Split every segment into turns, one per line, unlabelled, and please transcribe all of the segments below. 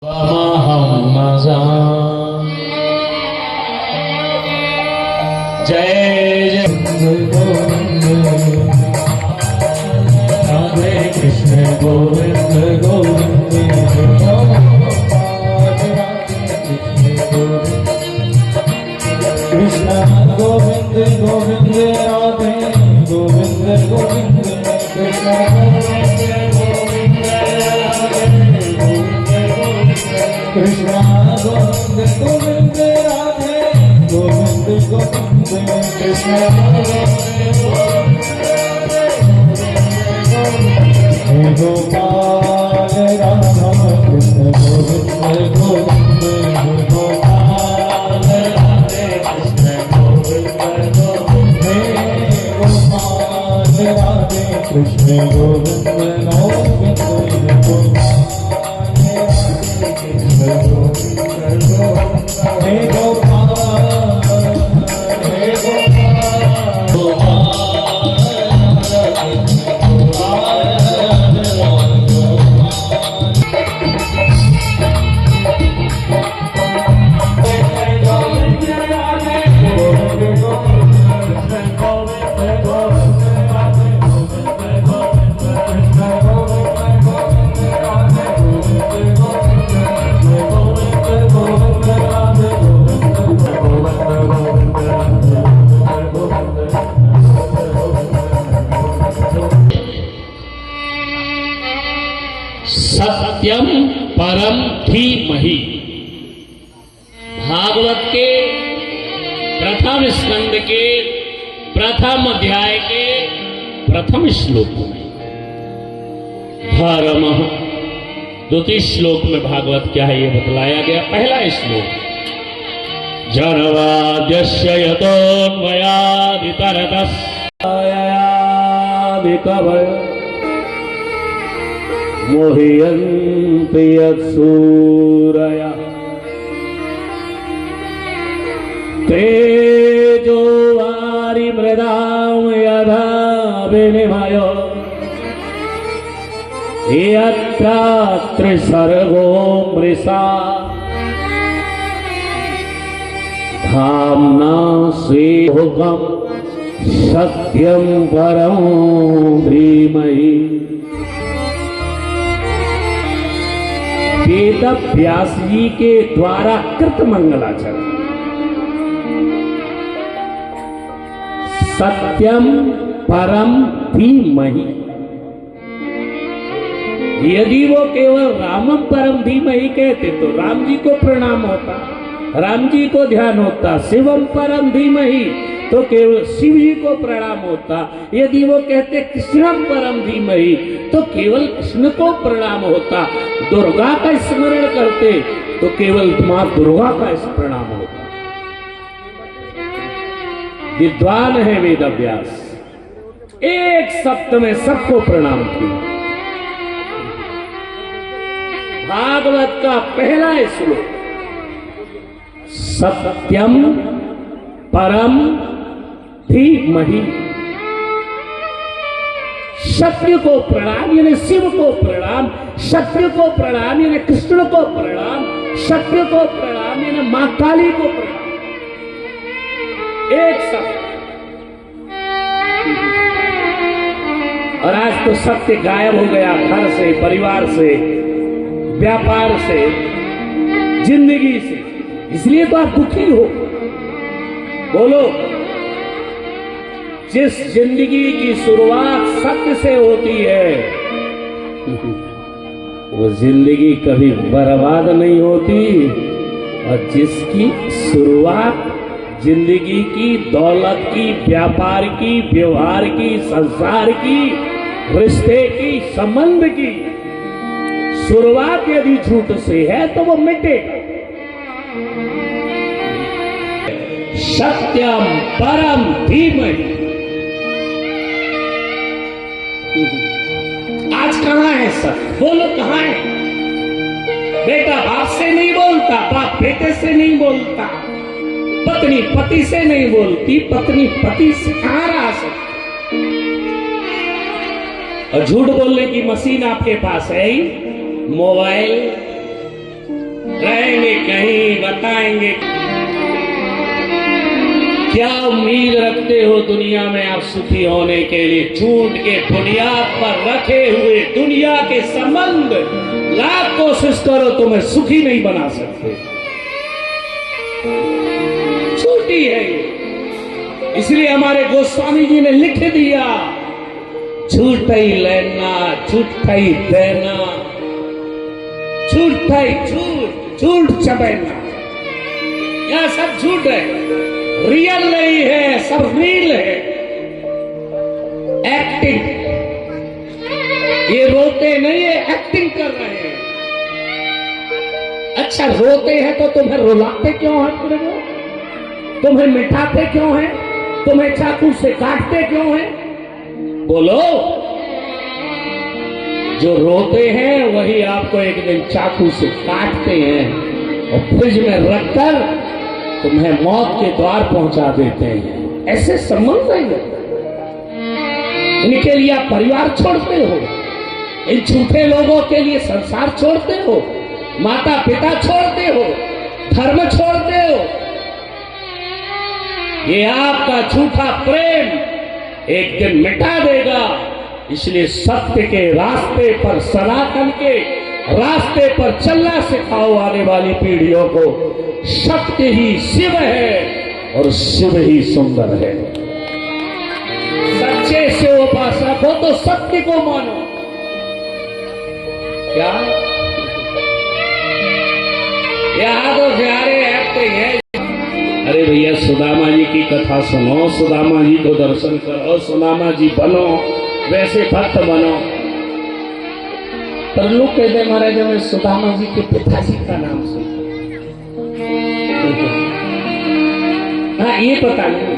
जय जय राधे कृष्ण गोविंद गोविंद कृष्ण गोविंद गोविंद राधे गोविंद गोविंद कृष्ण कृष्ण गोविंद गोविंद राधे गोविंद गोविंद कृष्ण हे गोपाल राधा कृष्ण गोविंद गोविंद हे गोपाल राधे कृष्ण गोविंद गोविंद हे गोपाल राधे कृष्ण गोविंद गोविंद हे गोपाल हे गोपाल
सत्यम परम धीमहि। भागवत के प्रथम स्कंद के प्रथम अध्याय के प्रथम श्लोक में धर्म, द्वितीय श्लोक में भागवत क्या है ये बतलाया गया। पहला श्लोक जनवाद्यस्य यतोन्मयादितरतस्यादिकवय मोहयन्ति यत्सूरयः तेजो वारिमृदां यथा विनिमयो यत्र त्रिसर्गो मृषा धाम्ना स्वेदं सत्यं परं धीमहि। वेद व्यास जी के द्वारा कृत मंगलाचरण। सत्यम परम धीमहि। यदि वो केवल रामम परम धीमहि कहते तो राम जी को प्रणाम होता, राम जी को ध्यान होता। शिवम परम धीमहि तो केवल शिव जी को प्रणाम होता। यदि वो कहते कृष्णम परम धीमहि तो केवल कृष्ण को प्रणाम होता। दुर्गा का स्मरण करते तो केवल मां दुर्गा का प्रणाम होता। विद्वान है वेद व्यास, एक शब्द में सबको प्रणाम किया। भागवत का पहला श्लोक सत्यम परम धीमहि। सत्य को प्रणाम यानी शिव को प्रणाम, सत्य को प्रणाम यानी कृष्ण को प्रणाम, सत्य को प्रणाम यानी मां काली को प्रणाम। एक शब्द। और आज तो सत्य गायब हो गया, घर से, परिवार से, व्यापार से, जिंदगी से। इसलिए तो आप दुखी हो। बोलो, जिस जिंदगी की शुरुआत सत्य से होती है वो जिंदगी कभी बर्बाद नहीं होती, और जिसकी शुरुआत जिंदगी की, दौलत की, व्यापार की, व्यवहार की, संसार की, रिश्ते की, संबंध की शुरुआत यदि झूठ से है तो वो मिटेगा। सत्यम परम धीमहि। आज कहां है सब? बोलो कहां है? बेटा बाप से नहीं बोलता, बाप बेटे से नहीं बोलता, पत्नी पति से नहीं बोलती, पत्नी पति से कहां रहा सकती? और झूठ बोलने की मशीन आपके पास है ही, मोबाइल, बताएंगे क्या उम्मीद रखते हो दुनिया में आप सुखी होने के लिए। झूठ के बुनियाद पर रखे हुए दुनिया के संबंध लाख कोशिश करो तुम्हें सुखी नहीं बना सकते। झूठी है ये। इसलिए हमारे गोस्वामी जी ने लिख दिया, झूठ ही लेना झूठ ही देना, झूठ ही झूठ झूठ चबेना। यह सब झूठ है, रियल नहीं है, सब रील है, एक्टिंग। ये रोते नहीं है, एक्टिंग कर रहे हैं। अच्छा रोते हैं तो तुम्हें रुलाते क्यों हैं पूरे वो? तुम्हें मिठाते क्यों हैं? तुम्हें चाकू से काटते क्यों हैं? बोलो। जो रोते हैं वही आपको एक दिन चाकू से काटते हैं और फ्रिज में रखकर तुम्हें मौत के द्वार पहुंचा देते हैं। ऐसे संबंध है। इनके लिए आप परिवार छोड़ते हो, इन झूठे लोगों के लिए संसार छोड़ते हो, माता पिता छोड़ते हो, धर्म छोड़ते हो। ये आपका झूठा प्रेम एक दिन मिटा देगा। इसलिए सत्य के रास्ते पर, सनातन के रास्ते पर चलना सिखाओ आने वाली पीढ़ियों को। सत्य ही शिव है और शिव ही सुंदर है। सच्चे से उपासक हो तो सत्य को मानो। क्या यहाँ तो प्यारे ऐसे है। अरे भैया सुदामा जी की कथा सुनो, सुदामा जी को दर्शन करो, सुदामा जी बनो, वैसे भक्त बनो। पर लोग कहते महाराज मैं सुदामा जी के पिताजी का नाम सुन। हाँ ये पता नहीं।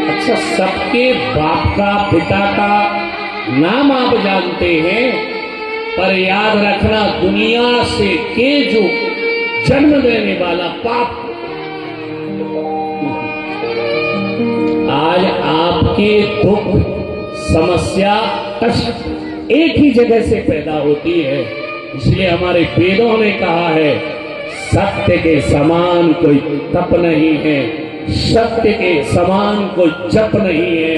अच्छा सबके बाप का पिता का नाम आप जानते हैं, पर याद रखना दुनिया से के जो जन्म देने वाला पाप आज आपके दुख समस्या कष्ट एक ही जगह से पैदा होती है। इसलिए हमारे वेदों ने कहा है सत्य के समान कोई तप नहीं है, सत्य के समान कोई जप नहीं है,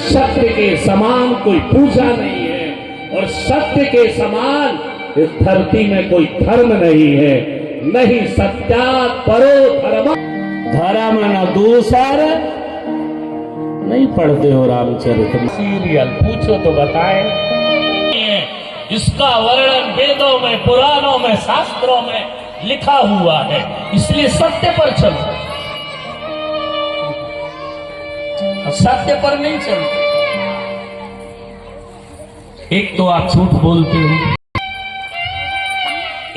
सत्य के समान कोई पूजा नहीं है, और सत्य के समान इस धरती में कोई धर्म नहीं है। नहीं सत्यात् परो धर्म, धर्म न दूसर। नहीं पढ़ते हो रामचरित सीरियल, पूछो तो बताए। इसका वर्णन वेदों में, पुराणों में, शास्त्रों में लिखा हुआ है। इसलिए सत्य पर चलो, सत्य पर नहीं चलते। एक तो आप झूठ बोलते हो।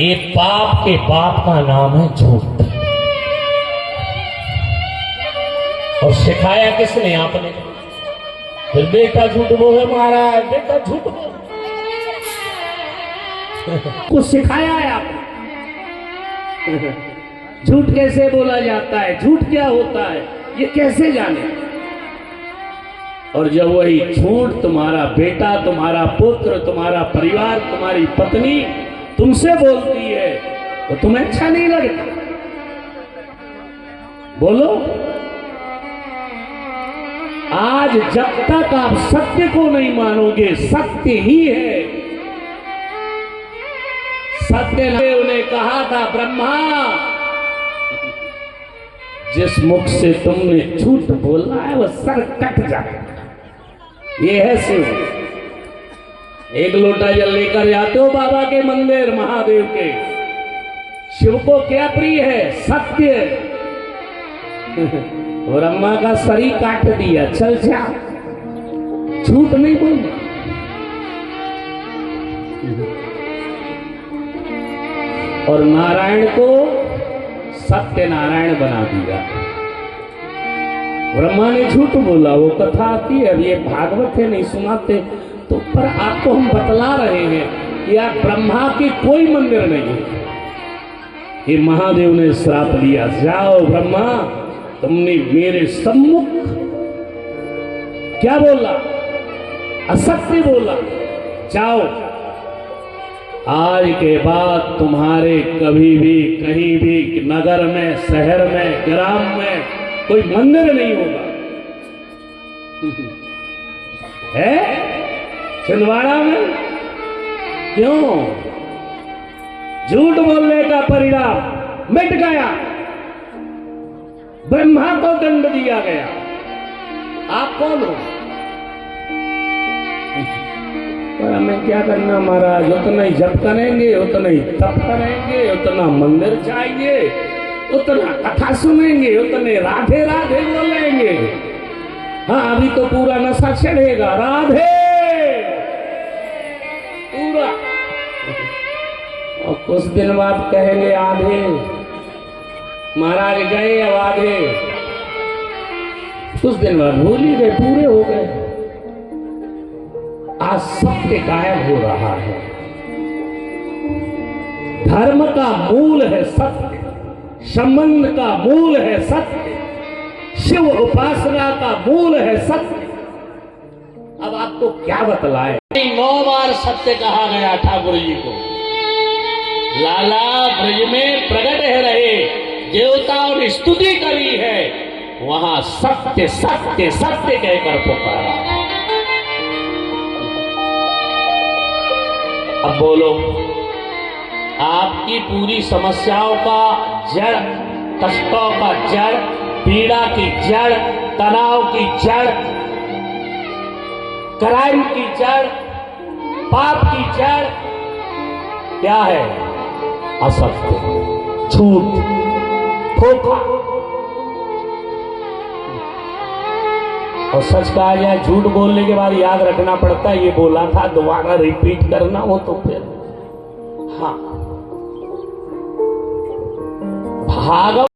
एक पाप के बाप का नाम है झूठ। और सिखाया किसने? आपने। फिर बेटा झूठ बोले महाराज, बेटा झूठ बोल कुछ सिखाया है आपने। झूठ कैसे बोला जाता है, झूठ क्या होता है, ये कैसे जाने? और जब वही झूठ तुम्हारा बेटा, तुम्हारा पुत्र, तुम्हारा परिवार, तुम्हारी पत्नी तुमसे बोलती है तो तुम्हें अच्छा नहीं लगता? बोलो। आज जब तक आप सत्य को नहीं मानोगे, सत्य ही है। सत्य ने उन्हें कहा था ब्रह्मा, जिस मुख से तुमने झूठ बोला है वो सर कट जाए। ये है शिव। एक लोटा जल लेकर जाते हो बाबा के मंदिर, महादेव के। शिव को क्या प्रिय है? सत्य। ब्रह्मा का शरीर काट दिया, चल जा, झूठ नहीं बोलना। और नारायण को सत्य नारायण बना दिया। ब्रह्मा ने झूठ बोला, वो कथा आती है। अब ये भागवत है, नहीं सुनाते तो, पर आपको हम बतला रहे हैं कि आप ब्रह्मा के कोई मंदिर नहीं है। ये महादेव ने श्राप दिया, जाओ ब्रह्मा, तुमने मेरे सम्मुख क्या बोला? असत्य बोला, जाओ आज के बाद तुम्हारे कभी भी कहीं भी नगर में, शहर में, ग्राम में कोई मंदिर नहीं होगा। है छिंदवाड़ा में क्यों? झूठ बोलने का परिणाम मिट गया, ब्रह्मा को दंड दिया गया। आप कौन हो? पर हमें क्या करना महाराज, उतना ही जप करेंगे, उतना ही तप करेंगे, उतना मंदिर चाहिए, उतना कथा सुनेंगे, उतने राधे राधे बोलेंगे। हाँ अभी तो पूरा नशा चढ़ेगा, राधे पूरा, और कुछ दिन बाद कहेंगे आधे। महाराज गए अब आधे, कुछ दिन बाद भूल ही गए, पूरे हो गए। आज सत्य गायब हो रहा है। धर्म का मूल है सत्य, संबंध का मूल है सत्य, शिव उपासना का मूल है सत्य। अब आपको क्या बतलाए? 9 बार सत्य कहा गया ठाकुर जी को। लाला ब्रज में प्रकट है रहे, देवताओं ने स्तुति करी है, वहां सत्य सत्य सत्य कहकर पुकारा। अब बोलो, आपकी पूरी समस्याओं का जड़, कष्टों का जड़, पीड़ा की जड़, तनाव की जड़, क्राइम की जड़, पाप की जड़ क्या है? असत्य, झूठ, धोखा। और सच कहा जाए, झूठ बोलने के बाद याद रखना पड़ता है, ये बोला था, दोबारा रिपीट करना हो तो फिर हाँ भागव